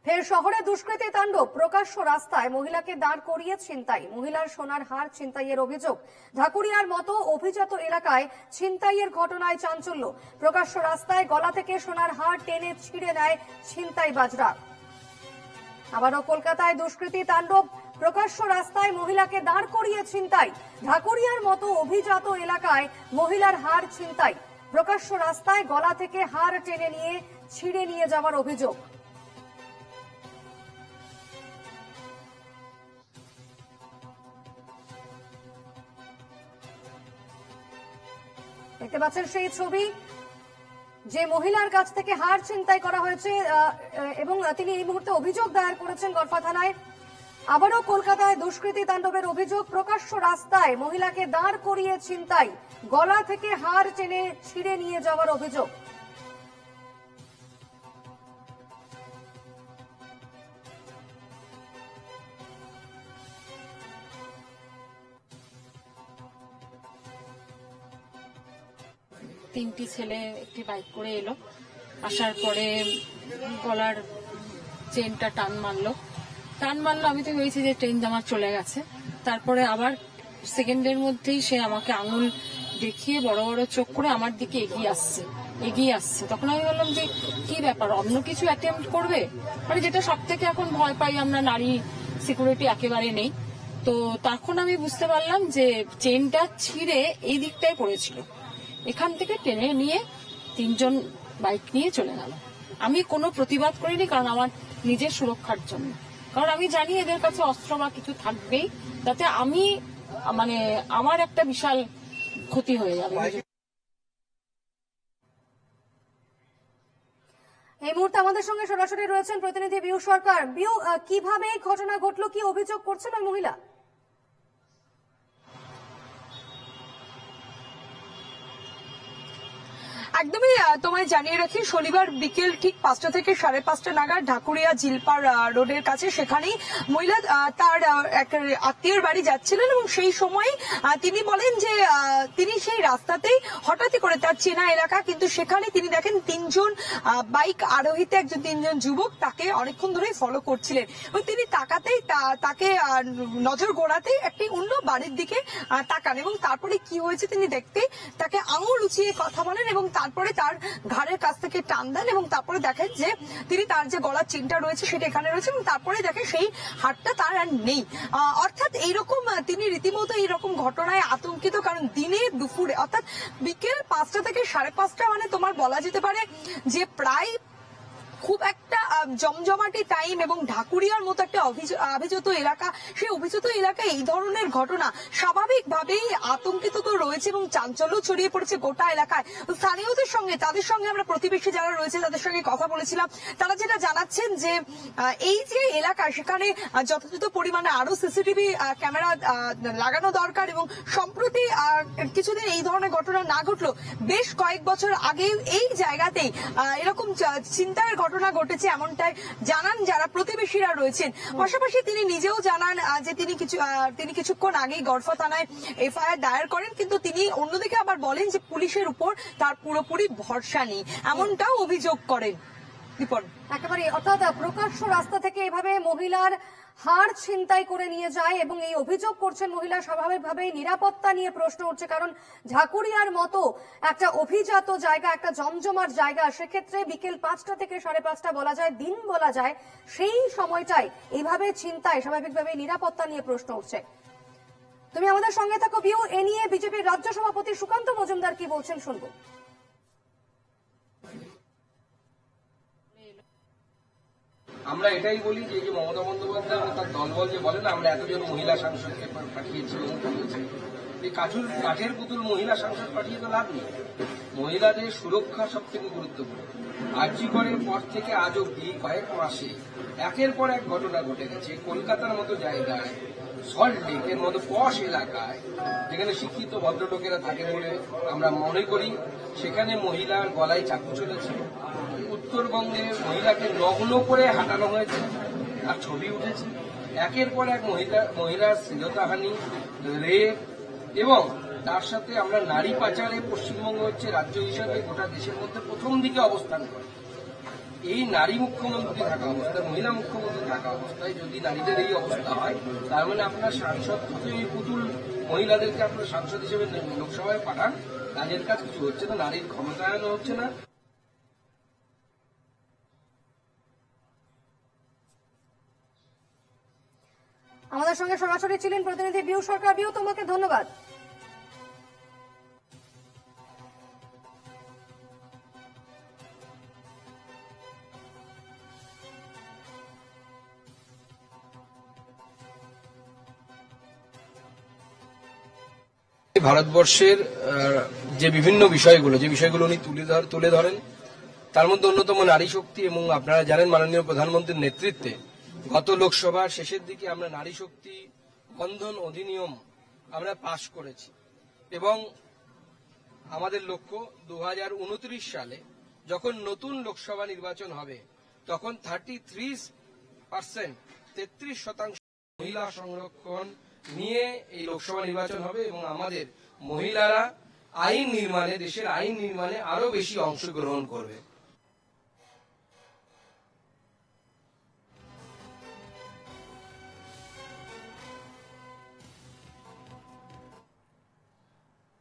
ফের শহরে দুষ্কৃতী তাণ্ডব, প্রকাশ্য রাস্তায় মহিলাকে দাঁড় করিয়ে ছিনতাই, মহিলার সোনার হার ছিনতাইয়ের অভিযোগ। ঢাকুরিয়ার মতো অভিজাত এলাকায় ছিনতাইয়ের ঘটনায় চাঞ্চল্য। প্রকাশ্য রাস্তায় গলা থেকে সোনার হার টেনে ছিঁড়ে নেয় ছিনতাইবাজরা। আবারও কলকাতায় দুষ্কৃতী তাণ্ডব, প্রকাশ্য রাস্তায় মহিলাকে দাঁড় করিয়ে ছিনতাই। ঢাকুরিয়ার মতো অভিজাত এলাকায় মহিলার হার ছিনতাই, প্রকাশ্য রাস্তায় গলা থেকে হার টেনে নিয়ে ছিঁড়ে নিয়ে যাওয়ার অভিযোগ। দেখতে পাচ্ছেন সেই ছবি, যে মহিলার কাছ থেকে হার ছিনতাই করা হয়েছে এবং তিনি এই মুহূর্তে অভিযোগ দায়ের করেছেন গড়ফা থানায়। আবারও কলকাতায় দুষ্কৃতী তাণ্ডবের অভিযোগ, প্রকাশ্য রাস্তায় মহিলাকে দাঁড় করিয়ে ছিনতাই, গলা থেকে হার টেনে ছিঁড়ে নিয়ে যাওয়ার অভিযোগ। তিনটি ছেলে একটি বাইক করে এলো, আসার পরে গলার চেনটা টান মারলো। আমি তো ভেবেছি যে ট্রেন আমার চলে গেছে। তারপরে আবার সেকেন্ডের মধ্যেই সে আমাকে আঙুল দেখিয়ে বড় বড় চোখ করে আমার দিকে এগিয়ে আসছে। তখন আমি বললাম যে কি ব্যাপার, অন্য কিছু অ্যাটেম্প্ট করবে, মানে যেটা সব থেকে এখন ভয় পাই আমরা, নারী সিকিউরিটি একেবারে নেই। তো তখন আমি বুঝতে পারলাম যে চেনটা ছিঁড়ে এই দিকটায় পড়েছিল, এখান থেকে টেনে নিয়ে তিনজন বাইক নিয়ে চলে গেল। আমি কোনো প্রতিবাদ করিনি, কারণ আমার নিজের সুরক্ষার জন্য, কারণ আমি জানি এদের কাছে অস্ত্র বা কিছু থাকবেই, যাতে আমি মানে আমার একটা বিশাল ক্ষতি হয়ে যাবে। এই মুহূর্তে আমাদের সঙ্গে সরাসরি রয়েছেন প্রতিনিধি বিউ সরকার। বিউ, কিভাবে এই ঘটনা ঘটলো, কি অভিযোগ করছেন ওই মহিলা? একদমই তোমায় জানিয়ে রাখি, শনিবার বিকেল ঠিক 5টা থেকে 5:30 নাগাদ ঢাকুরিয়া জিলপার রোডের কাছে সেখানেই মহিলা তার এক আত্মীয়ের বাড়ি যাচ্ছিলেন এবং সেই সময় তিনি বলেন যে তিনি সেই রাস্তাতেই হঠাৎই করে তার চেনা এলাকা, কিন্তু সেখানে তিনি দেখেন তিনজন বাইক আরোহীতে তিনজন যুবক তাকে অনেকক্ষণ ধরেই ফলো করছিলেন এবং তিনি তাকাতেই তাকে নজর গোড়াতেই একটি অন্য বাড়ির দিকে তাকান এবং তারপরে কি হয়েছে তিনি দেখতে তাকে আঙুল উঁচিয়ে কথা বলেন এবং তারপরে তার ঘাড়ের কাছ থেকে টান দেন এবং তারপরে দেখেন যে তিনি তার যে গলার চেনটা রয়েছে সেটা এখানে রয়েছে এবং তারপরে দেখেন সেই হারটা তার আর নেই। অর্থাৎ এইরকম তিনি রীতিমতো এইরকম ঘটনায় আতঙ্কিত, কারণ দিনে দুপুরে অর্থাৎ বিকেল 5টা থেকে 5:30, মানে তোমার বলা যেতে পারে যে প্রায় খুব একটা জমজমাটি টাইম এবং ঢাকুরিয়ার মতো একটা অভিজাত এলাকা, সেই অভিজাত এলাকায় এই ধরনের ঘটনা স্বাভাবিকভাবেই আতঙ্কিত তো রয়েছে এবং চাঞ্চল্য ছড়িয়ে পড়েছে গোটা এলাকায়। স্থানীয়দের সঙ্গে তাদের সঙ্গে আমরা প্রতিবেশী যারা রয়েছে তাদের সঙ্গে কথা বলেছিলাম, তারা যেটা জানাচ্ছেন যে এই যে এলাকা সেখানে যথাযথ পরিমাণে আরো সিসিটিভি ক্যামেরা লাগানো দরকার এবং সম্প্রতি কিছুদিন এই ধরনের ঘটনা না ঘটলো, বেশ কয়েক বছর আগে এই জায়গাতেই এরকম ছিনতাইয়ের ঘটনা ঘটেছে এমনটাই জানান যারা প্রতিবেশীরা রয়েছেন। পাশাপাশি তিনি নিজেও জানান যে তিনি কিছুক্ষণ আগেই গড়ফা থানায় এফআইআর দায়ের করেন, কিন্তু তিনি অন্যদিকে আবার বলেন যে পুলিশের উপর তার পুরোপুরি ভরসা নেই, এমনটাও অভিযোগ করেন। একেবারে, অর্থাৎ প্রকাশ্য রাস্তা থেকে এভাবে মহিলার হার ছিনতাই করে নিয়ে যায় এবং এই অভিযোগ করছেন মহিলা। স্বাভাবিকভাবেই নিরাপত্তা নিয়ে প্রশ্ন উঠছে, কারণ ঢাকুরিয়ার মতো একটা অভিজাত জায়গা, একটা জমজমাট জায়গা, সেক্ষেত্রে বিকেল 5টা থেকে 5:30 বলা যায়, দিন বলা যায়, সেই সময়টায় এইভাবে ছিনতাই, স্বাভাবিকভাবেই নিরাপত্তা নিয়ে প্রশ্ন উঠছে। তুমি আমাদের সঙ্গে থাকো বিউ, এ নিয়ে বিজেপির রাজ্য সভাপতি সুকান্ত মজুমদার কি বলছেন শুনবো। আমরা এটাই বলি যে মমতা বন্দ্যোপাধ্যায় তার দলবল যে বলে না আমরা এতজন মহিলা সাংসদকে পাঠিয়েছি, এই কাঠের পুতুল মহিলা সাংসদ পাঠিয়ে তো লাভ নেই। মহিলাদের সুরক্ষা সব থেকে গুরুত্বপূর্ণ। আরজি করের পর থেকে আজ অব্দি কয়েক মাসে একের পর এক ঘটনা ঘটে গেছে। কলকাতার মতো জায়গায়, সল্ট লেকের মতো পশ এলাকায়, যেখানে শিক্ষিত ভদ্রলোকেরা থাকে বলে আমরা মনে করি, সেখানে মহিলার গলায় চাকু চলেছে। উত্তরবঙ্গে মহিলাকে নগ্ন করে হাঁটানো হয়েছে আর ছবি উঠেছে। একের পর এক মহিলার শ্লীলতাহানি, রেপ এবং তার সাথে আমরা নারী পাচারে পশ্চিমবঙ্গ হচ্ছে রাজ্য হিসাবে গোটা দেশের মধ্যে প্রথম দিকে অবস্থান করে। এই নারী মুখ্যমন্ত্রী থাকা অবস্থায়, মহিলা মুখ্যমন্ত্রী থাকা অবস্থায় যদি নারীদের এই অবস্থা হয়, তার মানে আপনার সাংসদ থেকে এই পুতুল মহিলাদেরকে আপনার সাংসদ হিসেবে লোকসভায় পাঠান, কাজের কাজ কিছু হচ্ছে না, নারীর ক্ষমতায়নও হচ্ছে না। আমাদের সঙ্গে সরাসরি ছিলেন প্রতিনিধি বিউ সরকার। বিউ, তোমাকে ধন্যবাদ। ভারতবর্ষের যে বিভিন্ন বিষয়গুলো উনি তুলে ধরেন, তার মধ্যে অন্যতম নারী শক্তি। এবং আপনারা জানেন মাননীয় প্রধানমন্ত্রীর নেতৃত্বে গত লোকসভার শেষের দিকে আমরা নারী শক্তি বন্ধন অধিনিয়ম আমরা পাশ করেছি এবং আমাদের লক্ষ্য 2029 সালে যখন নতুন লোকসভা নির্বাচন হবে তখন 33% মহিলা সংরক্ষণ নিয়ে এই লোকসভা নির্বাচন হবে এবং আমাদের মহিলারা দেশের আইন নির্মাণে আরো বেশি অংশগ্রহণ করবে।